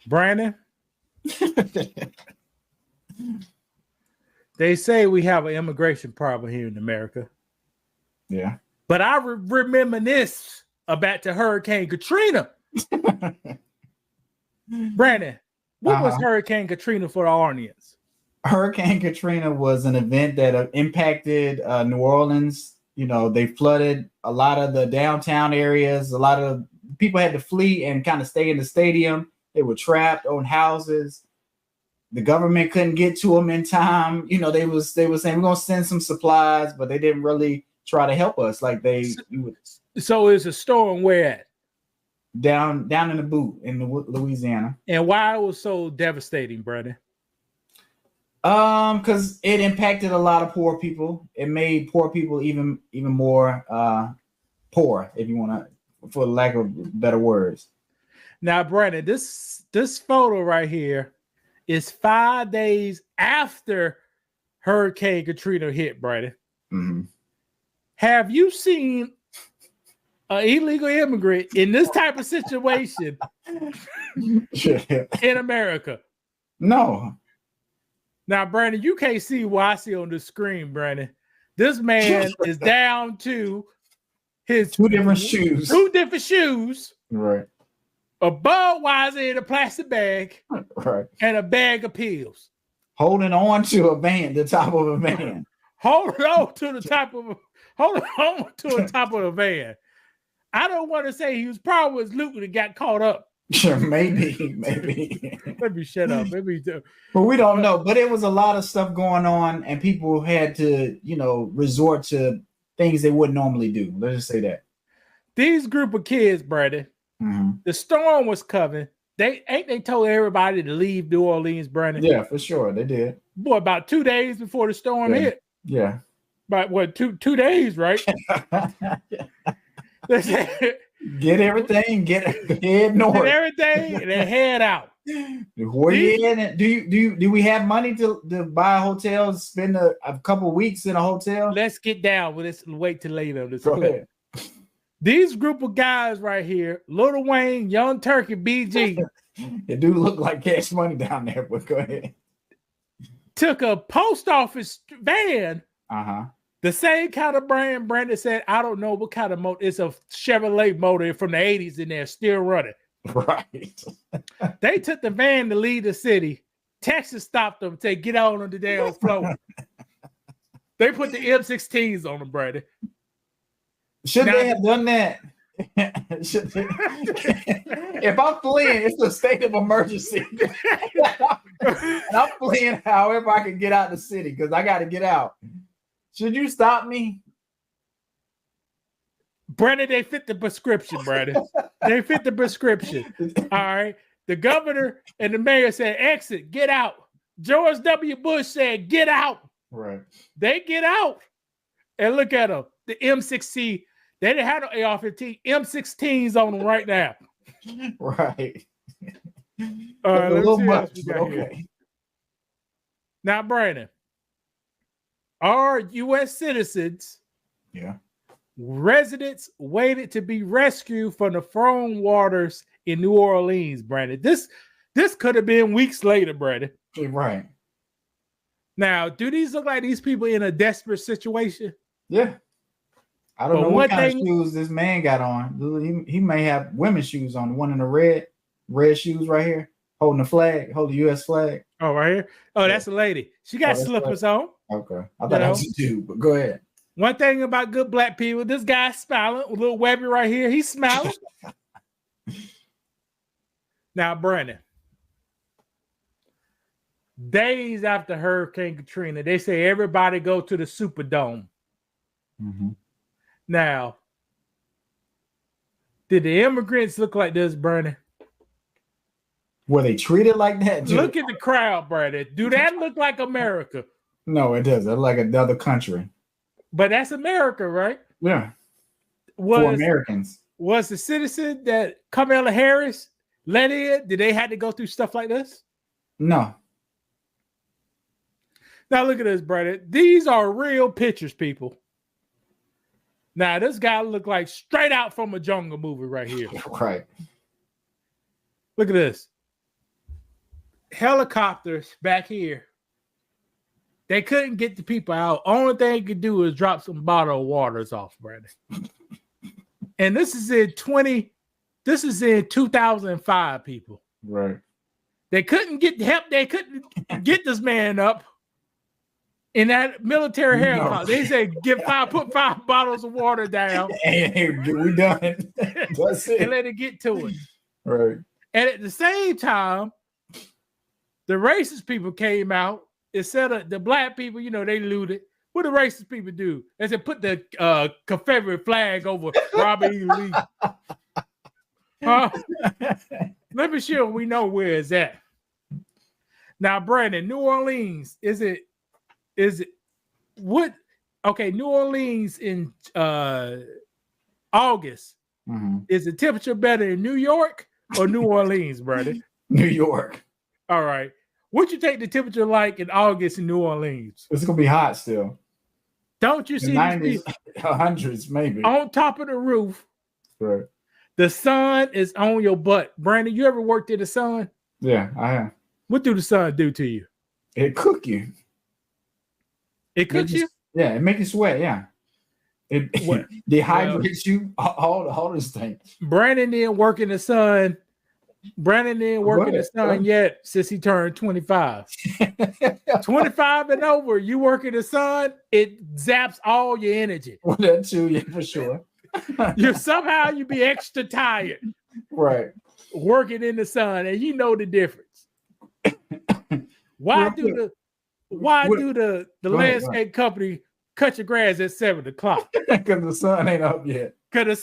Brandon, they say we have an immigration problem here in America. Yeah. But I reminisce about the Hurricane Katrina. Brandon, what was Hurricane Katrina for the audience? Hurricane Katrina was an event that impacted New Orleans. You know, they flooded a lot of the downtown areas. A lot of people had to flee and kind of stay in the stadium. They were trapped on houses. The government couldn't get to them in time. You know, they were saying we're gonna send some supplies, but they didn't really try to help us like they. So it's a storm where at? Down in the boot in Louisiana. And why it was so devastating, Brandon? Because it impacted a lot of poor people. It made poor people even more poor, if you want to, for lack of better words. Now, Brandon, this photo right here is 5 days after Hurricane Katrina hit, Brandon. Mm-hmm. Have you seen an illegal immigrant in this type of situation in America? No. Now, Brandon, you can't see what I see on the screen, Brandon. This man is down to his two different shoes. Right. A Budweiser in a plastic bag. Right. And a bag of pills. Holding on to the top of a van. Holding on to the top of a van. I don't want to say he was probably looting and got caught up. Sure, maybe. Let me shut up. But we don't know. But it was a lot of stuff going on, and people had to, resort to things they wouldn't normally do. Let's just say that. These group of kids, Brandon, the storm was coming. They told everybody to leave New Orleans, Brandon. Yeah, for sure. They did. Boy, about 2 days before the storm hit. Yeah. But what, two days, right? Get everything, head north. Get everything, and then head out. Where you in? Do we have money to buy a hotel, spend a couple weeks in a hotel? Let's get down with this. Wait till later. Go ahead. These group of guys right here, Lil Wayne, Young Turkey, BG. It do look like Cash Money down there, but go ahead. Took a post office van. The same kind of brand. Brandon said, I don't know what kind of motor. It's a Chevrolet motor from the 80s in there, still running. Right. They took the van to leave the city. Texas stopped them, say, get on the damn floor. They put the M16s on them, Brandon. Should they have done that? If I'm fleeing, it's a state of emergency. And I'm fleeing however I can get out of the city because I got to get out. Should you stop me? Brandon, they fit the prescription, Brandon. They fit the prescription. All right. The governor and the mayor said, exit, get out. George W. Bush said, get out. Right. They get out. And look at them. The M16. They didn't have no AR-15. M16s on them right now. Right. All right, a little much, okay. Here. Now, Brandon, are U.S. citizens, residents waited to be rescued from the frozen waters in New Orleans, Brandon? This could have been weeks later, Brandon. Right. Now, do these look like these people in a desperate situation? Yeah. I don't know what kind of shoes this man got on. He may have women's shoes on. The one in the red shoes right here, holding the flag, holding the U.S. flag. Oh, right here. Oh, that's a lady. She got slippers on. Okay, I thought that was a dude, but go ahead. One thing about good black people, this guy's smiling. A little Webby right here, he's smiling. Now, Brandon, days after Hurricane Katrina, they say everybody go to the Superdome. Now, did the immigrants look like this, Brandon? Were they treated like that? Dude? Look at the crowd, Brandon. Do that look like America? No, it doesn't. It looks like another country. But that's America, right? Yeah. For Americans. Was the citizen that Kamala Harris let in, did they have to go through stuff like this? No. Now look at this, Brandon. These are real pictures, people. Now, this guy look like straight out from a jungle movie right here. Right. Look at this. helicopters back here. They couldn't get the people out. Only thing they could do is drop some bottled waters off, Brandon. And this is in 2005, people. Right. They couldn't get help. They couldn't get this man up in that military helicopter. They said, put 5 bottles of water down. Hey, we done it. That's it. And let it get to it. Right. And at the same time, the racist people came out. Instead of the black people, they looted. What do racist people do? They said, put the Confederate flag over Robert E. Lee. Let me sure we know where it's at. Now, Brandon, New Orleans, is it what? Okay, New Orleans in August. Mm-hmm. Is the temperature better in New York or New Orleans, Brandon? New York. All right. What'd you take the temperature like in August in New Orleans? It's gonna be hot still. Don't you see 90s, 100s maybe on top of the roof? Right. The sun is on your butt. Brandon, you ever worked in the sun? Yeah, I have. What do the sun do to you? It cook you. It cooks you? Yeah, it makes you sweat. Yeah. It dehydrates you. All this thing. Brandon didn't work in the sun. Brandon didn't work in the sun yet since he turned 25. 25 and over, you work in the sun, it zaps all your energy. Well, that too, yeah, for sure. You be extra tired. Right. Working in the sun, and you know the difference. Why do the landscape company cut your grass at 7 o'clock? Because the sun ain't up yet. Because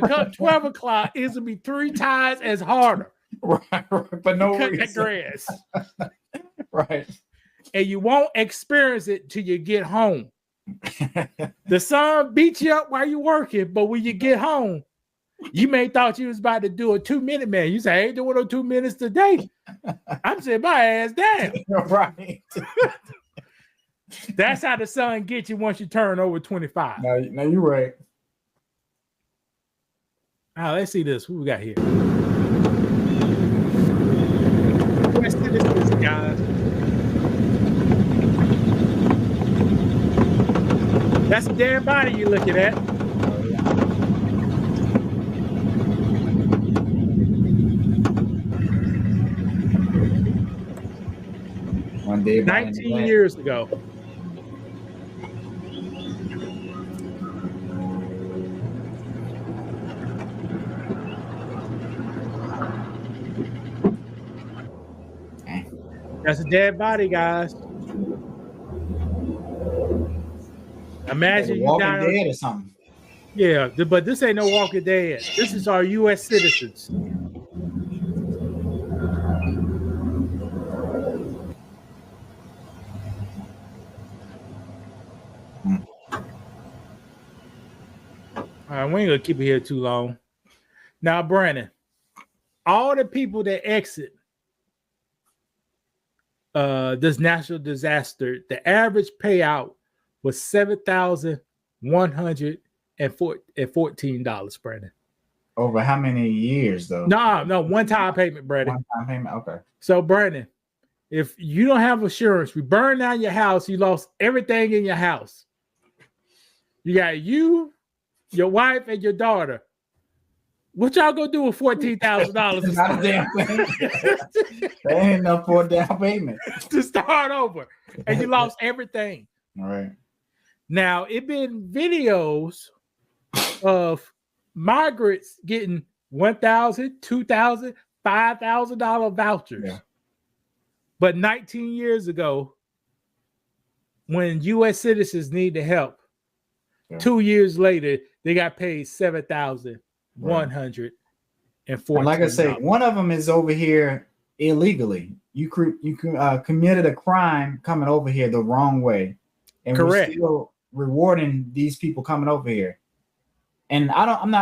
come 12 o'clock, it's gonna be 3 times as harder. Right. But no cut reason. that grass. Right. And you won't experience it till you get home. The sun beats you up while you're working, but when you get home, you may thought you was about to do a 2-minute man. You say, I ain't doing no 2 minutes today. I'm sitting my ass down. Right. That's how the sun gets you once you turn over 25. Now you're right. Let's see this. What we got here? Let's see this, guys. That's a damn body you're looking at. One day, 19 years ago. That's a dead body, guys. Imagine you Walking down Dead or something. Yeah, but this ain't no Walking Dead. This is our U.S. citizens. All right, we ain't gonna keep it here too long. Now, Brandon, all the people that exit this natural disaster, the average payout was $7,114, Brandon. Over how many years though? No, one-time payment, Brandon. One-time payment. Okay. So, Brandon, if you don't have insurance, we burn down your house, you lost everything in your house. You got you, your wife, and your daughter. What y'all gonna do with $14,000? Not a damn thing. That ain't enough for a down payment to start over, and you lost everything. All right. Now it been videos of migrants getting $1,000, $2,000, $5,000 vouchers. Yeah. But 19 years ago, when U.S. citizens need the help, 2 years later they got paid $7,140. Like I say, one of them is over here illegally. You committed a crime coming over here the wrong way, and correct. We're still rewarding these people coming over here. And I don't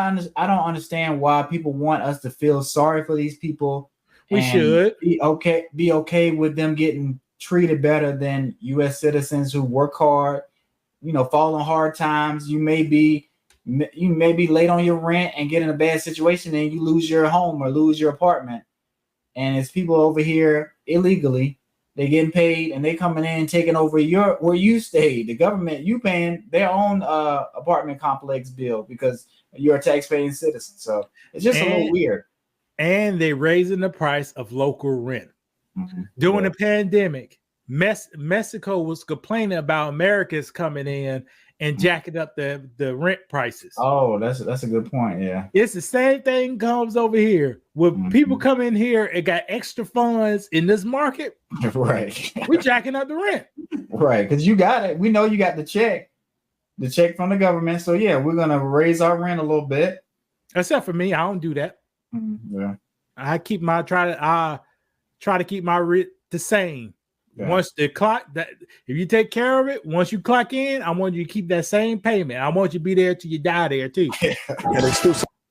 understand why people want us to feel sorry for these people. We should be okay with them getting treated better than U.S. citizens who work hard, fall on hard times. You may be late on your rent and get in a bad situation and you lose your home or lose your apartment. and it's people over here illegally. They getting paid, and they coming in taking over where you stay. The government, you paying their own apartment complex bill because you're a taxpaying citizen. So it's just a little weird. And they raising the price of local rent. During the pandemic, Mexico was complaining about Americans coming in and jacking up the rent prices. Oh, that's a good point. Yeah, it's the same thing comes over here. When people come in here and got extra funds in this market, right? We jacking up the rent, right? Because you got it. We know you got the check from the government. So yeah, we're gonna raise our rent a little bit. Except for me, I don't do that. Yeah, I try to keep my rent the same. Yeah. Once the clock that if you take care of it, once you clock in, I want you to keep that same payment. I want you to be there till you die there too.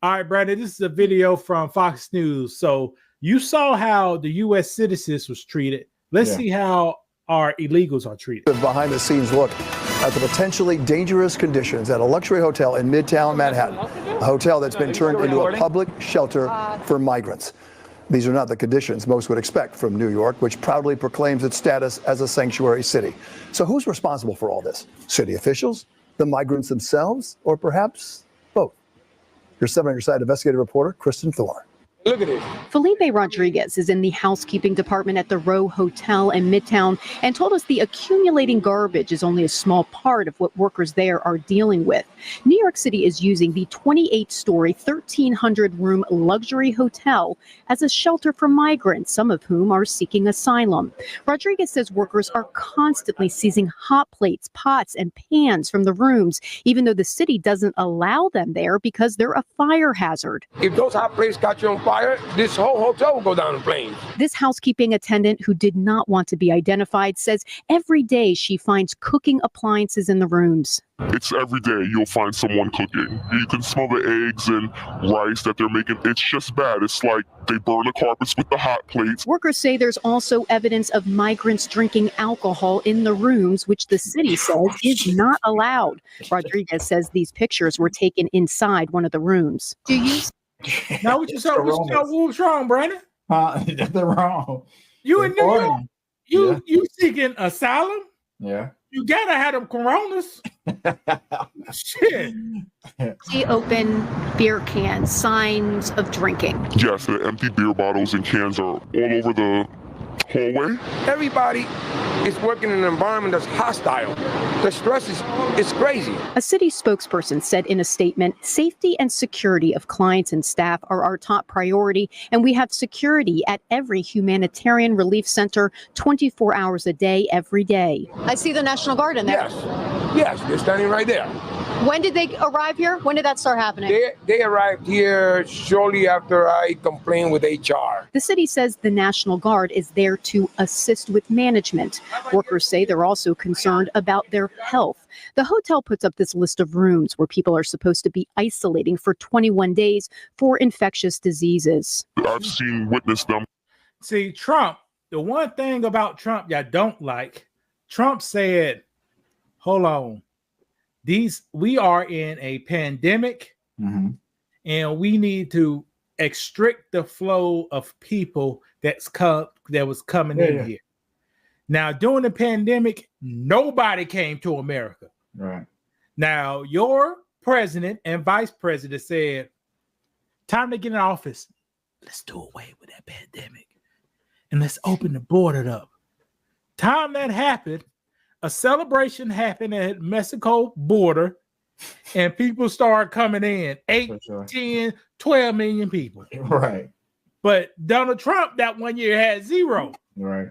All right, Brandon, this is a video from Fox News. So you saw how the U.S. citizens was treated. Let's see how our illegals are treated. Behind the scenes look at the potentially dangerous conditions at a luxury hotel in Midtown Manhattan, a hotel that's been turned into a public shelter for migrants. These are not the conditions most would expect from New York, which proudly proclaims its status as a sanctuary city. So who's responsible for all this? City officials, the migrants themselves, or perhaps both? Here's 7 on Your Side investigative reporter Kristen Thorne. Look at this. Felipe Rodriguez is in the housekeeping department at the Row Hotel in Midtown and told us the accumulating garbage is only a small part of what workers there are dealing with. New York City is using the 28-story, 1,300-room luxury hotel as a shelter for migrants, some of whom are seeking asylum. Rodriguez says workers are constantly seizing hot plates, pots, and pans from the rooms, even though the city doesn't allow them there because they're a fire hazard. If those hot plates catch on fire, this whole hotel will go down in flames. This housekeeping attendant, who did not want to be identified, says every day she finds cooking appliances in the rooms. It's every day you'll find someone cooking. You can smell the eggs and rice that they're making. It's just bad. It's like they burn the carpets with the hot plates. Workers say there's also evidence of migrants drinking alcohol in the rooms, which the city says is not allowed. Rodriguez says these pictures were taken inside one of the rooms. Do you? Now what you saw? What's wrong, Brandon? Nothing wrong. You in New York? You seeking asylum? Yeah. You gotta have them coronas. Shit. See open beer cans, signs of drinking. Yes, the empty beer bottles and cans are all over the hallway. Everybody is working in an environment that's hostile. The stress is crazy. A city spokesperson said in a statement, safety and security of clients and staff are our top priority, and we have security at every humanitarian relief center 24 hours a day, every day. I see the National Guard in there. Yes, they're standing right there. When did they arrive here? When did that start happening? They arrived here shortly after I complained with HR. The city says the National Guard is there to assist with management. Workers say they're also concerned about their health. The hotel puts up this list of rooms where people are supposed to be isolating for 21 days for infectious diseases. I've witnessed them. See, Trump, the one thing about Trump y'all don't like, Trump said, hold on. We are in a pandemic, and we need to restrict the flow of people that was coming in here. Now, during the pandemic, nobody came to America. Right. Now, your president and vice president said, time to get in office. Let's do away with that pandemic, and let's open the border up. Time that happened, a celebration happened at Mexico border, and people started coming in. 8, 10, 12 million people. Right. But Donald Trump that one year had 0. Right.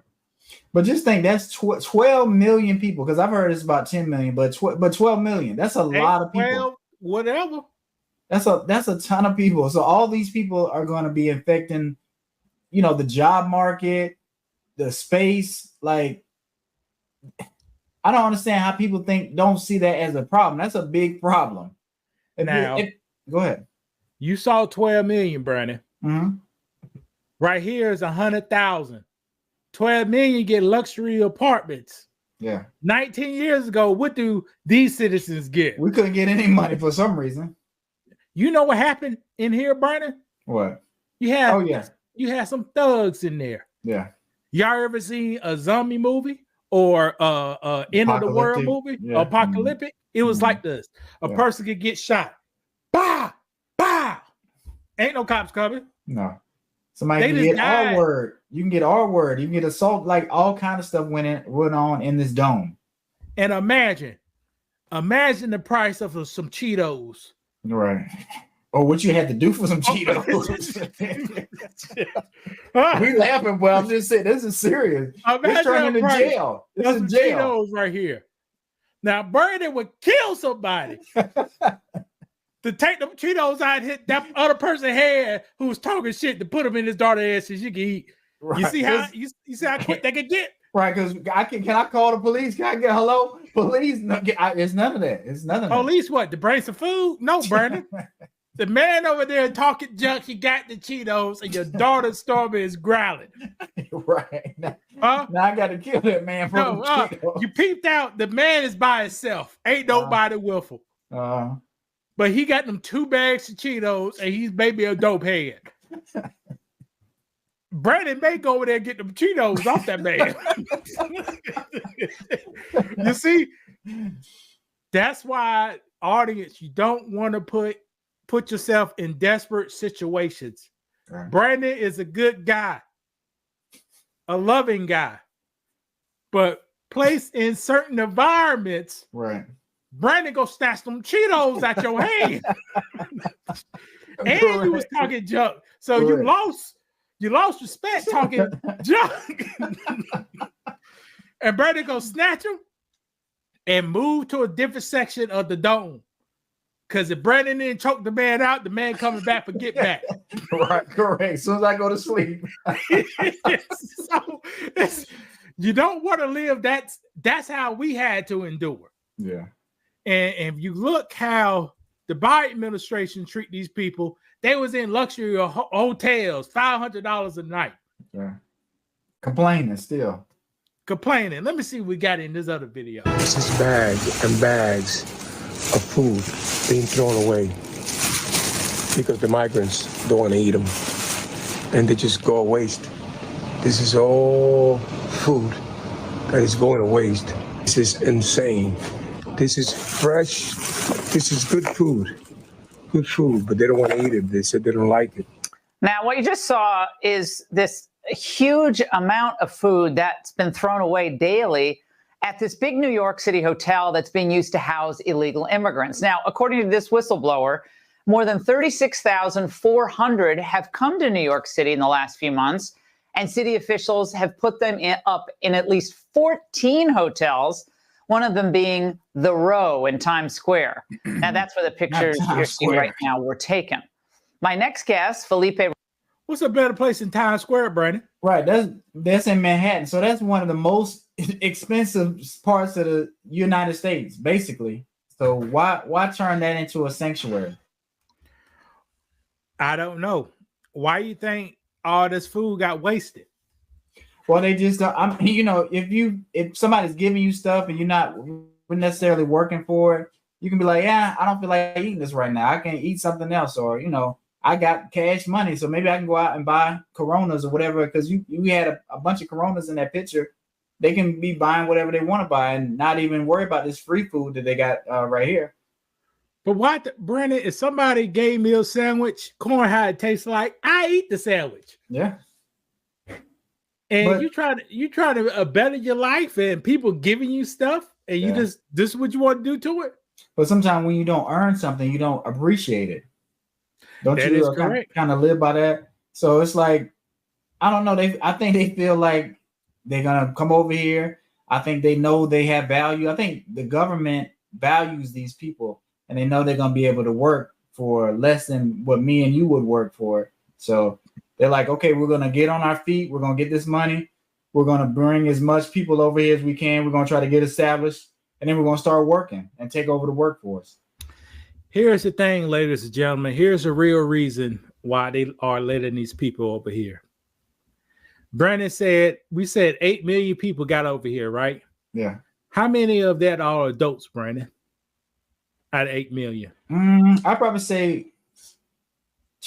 But just think that's 12 million people, because I've heard it's about 10 million, but 12 million. That's a lot of people. 12, whatever. That's a ton of people. So all these people are going to be affecting, the job market, the space. Like, I don't understand how people don't see that as a problem. That's a big problem. Go ahead. You saw 12 million, Brandon. Right here is 100,000. 12 million get luxury apartments. Yeah. 19 years ago, what do these citizens get? We couldn't get any money for some reason. You know what happened in here, Brandon? What? You have some thugs in there. Yeah. Y'all ever seen a zombie movie or end of the world movie? Yeah. Apocalyptic. It was like this. A person could get shot. Bah, bah. Ain't no cops coming. No. Somebody can get R word. You can get R word. You can get assault. Like all kind of stuff went on in this dome. And imagine the price of some Cheetos. Right. Or what you had to do for some Cheetos. We laughing, but I'm just saying this is serious. It's turning into jail. This is jail. Cheetos right here. Now, Brandon would kill somebody to take them Cheetos out and hit that other person's head who was talking shit to put them in his daughter's head so she can eat. Right. You see how quick they can get? Right, because can I call the police? Can I get hello? Police? No, it's none of that. It's none of that. Police what? To bring some food? No, Brandon. The man over there talking junk, he got the Cheetos, and your daughter Stormy is growling. Right. Now I got to kill that man for the Cheetos. You peeped out, the man is by himself. Ain't nobody with him. But he got them 2 bags of Cheetos, and he's maybe a dope head. Brandon may go over there and get them Cheetos off that man. You see, that's why, audience, you don't want to put yourself in desperate situations. Right. Brandon is a good guy, a loving guy, but placed in certain environments, right? Brandon go snatch them Cheetos out your hand, and you was talking junk, so you lost respect talking junk, and Brandon go snatch them and move to a different section of the dome. Because if Brandon didn't choke the man out, the man coming back for get back. Right, correct. As soon as I go to sleep. So you don't want to live. That's how we had to endure. Yeah. And if you look how the Biden administration treat these people, they was in luxury hotels, $500 a night. Yeah. Complaining still. Complaining. Let me see what we got in this other video. This is bags and bags of food being thrown away because the migrants don't want to eat them and they just go to waste. This is all food that is going to waste. This is insane. This is fresh. This is good food, but they don't want to eat it. They said they don't like it. Now, what you just saw is this huge amount of food that's been thrown away daily at this big New York City hotel that's being used to house illegal immigrants. Now, according to this whistleblower, more than 36,400 have come to New York City in the last few months, and city officials have put them up in at least 14 hotels, one of them being The Row in Times Square. Now, that's where the pictures you're seeing right now were taken. My next guest, Felipe. What's a better place in Times Square, Brandon? Right, that's in Manhattan. So that's one of the most expensive parts of the United States, basically. So why turn that into a sanctuary? I don't know. Why you think all this food got wasted? Well, they just if somebody's giving you stuff and you're not necessarily working for it, you can be like, yeah, I don't feel like eating this right now. I can eat something else, or I got cash money, so maybe I can go out and buy Coronas or whatever. Because you had a bunch of Coronas in that picture. They can be buying whatever they want to buy and not even worry about this free food that they got right here. But why, Brandon, if somebody gave me a sandwich, corn how it tastes like, I eat the sandwich. Yeah. And you try to better your life, and people giving you stuff, and you this is what you want to do to it. But sometimes when you don't earn something, you don't appreciate it. Don't that you kind of live by that? So it's like, I don't know. I think they feel like they're gonna come over here. I think they know they have value. I think the government values these people, and they know they're gonna be able to work for less than what me and you would work for. So they're like, okay, we're gonna get on our feet. We're gonna get this money. We're gonna bring as much people over here as we can. We're gonna try to get established, and then we're gonna start working and take over the workforce. Here's the thing, ladies and gentlemen. Here's the real reason why they are letting these people over here. Brandon said, we said 8 million people got over here, right? Yeah. How many of that are adults, Brandon? Out of 8 million? I'd probably say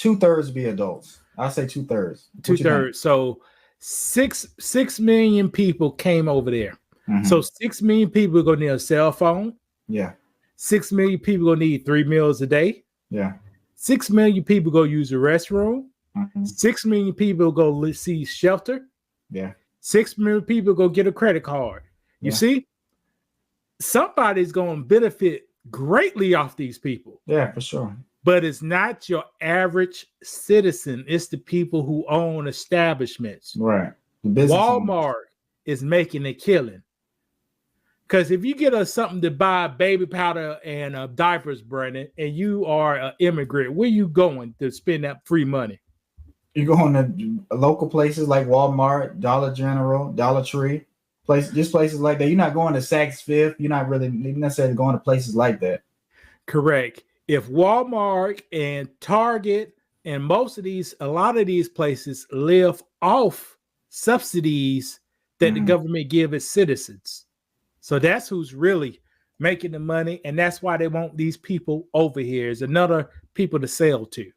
2/3 be adults. I'll say 2/3. 2/3. So 6 million people came over there. Mm-hmm. So 6 million people are gonna need a cell phone. Yeah. 6 million people gonna need 3 meals a day. Yeah. 6 million people go use the restroom. Mm-hmm. 6 million people go see shelter. Yeah. 6 million people go get a credit card. You see, somebody's going to benefit greatly off these people. Yeah, for sure. But it's not your average citizen. It's the people who own establishments. Right. Walmart is making a killing. Because if you get us something to buy baby powder and diapers, Brandon, and you are an immigrant, where you going to spend that free money? You're going to local places like Walmart, Dollar General, Dollar Tree, places like that. You're not going to Saks Fifth. You're not really necessarily going to places like that. Correct. If Walmart and Target and a lot of these places live off subsidies that the government give its citizens. So that's who's really making the money. And that's why they want these people over here. Is another people to sell to.